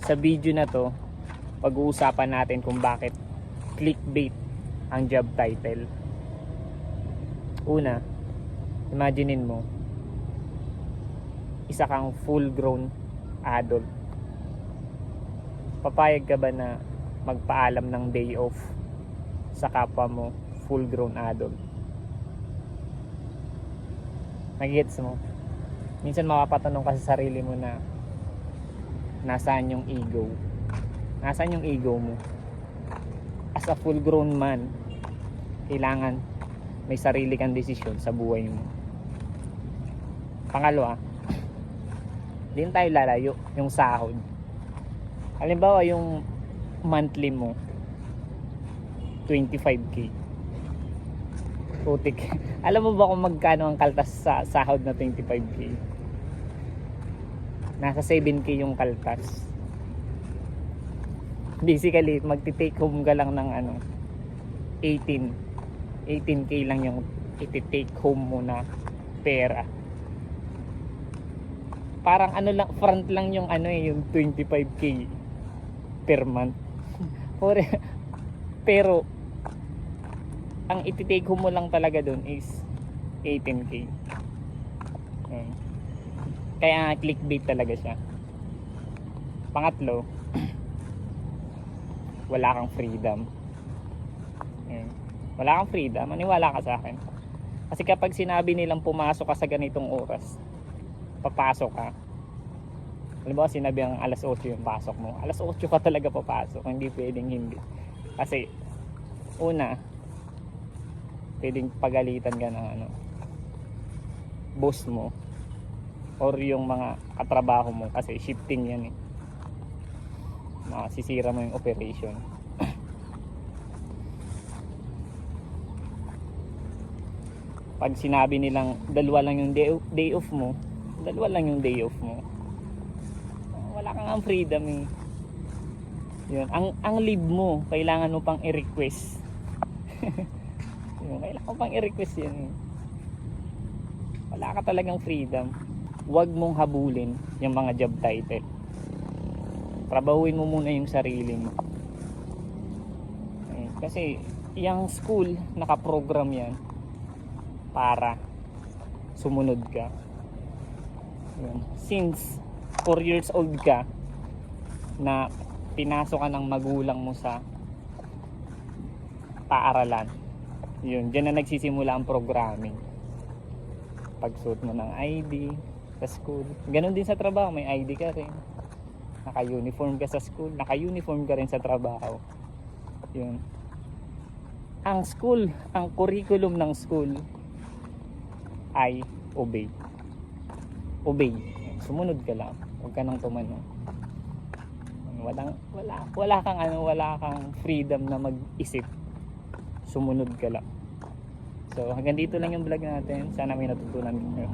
Sa video na to, pag-uusapan natin kung bakit clickbait ang job title. Una, imaginein mo, isa kang full grown adult. Papayag ka ba na magpaalam ng day off sa kapwa mo full grown adult? Nagigets mo? Minsan mapapatanong ka sa sarili mo na nasaan yung ego? Nasaan yung ego mo? As a full grown man, kailangan may sarili kang desisyon sa buhay mo. Pangalawa, din tayo lalayo yung sahod. Halimbawa yung monthly mo 25k. Putik. Alam mo ba kung magkano ang kaltas sa sahod na 25k? Nasa 7k yung kaltas. Basically, magti-take home ka lang ng 18k lang yung iti-take home mo na pera. Parang lang, front lang yung yung 25k per month. Pero ang iti-take home mo lang talaga dun is 18k. Kaya clickbait talaga siya. Pangatlo, wala kang freedom. Wala kang freedom, maniwala ka sa akin. Kasi kapag sinabi nilang pumasok ka sa ganitong oras, papasok ka. Halimbawa sinabi ang alas 8 yung pasok mo, alas 8 ka talaga papasok, hindi pwedeng hindi. Kasi una, pwedeng pagalitan ka ng boss mo or yung mga katrabaho mo kasi shifting yan masisira mo yung operation. Pag sinabi nilang dalawa lang yung day off mo, wala kang freedom yun. Ang leave mo kailangan mo pang i-request. Kailangan mo pang i-request yan. Wala ka talagang freedom. Huwag mong habulin yung mga job title. Trabahuin mo muna yung sarili mo. Kasi yung school nakaprogram yan para sumunod ka. Since 4 years old ka na pinasok ka ng magulang mo sa paaralan, dyan na nagsisimula ang programming. Pagsuot mo ng ID sa school, ganun din sa trabaho, may ID ka rin, naka-uniform ka sa school, naka-uniform ka rin sa trabaho. Ang school, ang curriculum ng school ay obey. Sumunod ka lang, huwag ka nang tumanong. Wala kang freedom na mag-isip. Sumunod ka lang. So hanggang dito lang yung vlog natin. Sana may natutunan niyo.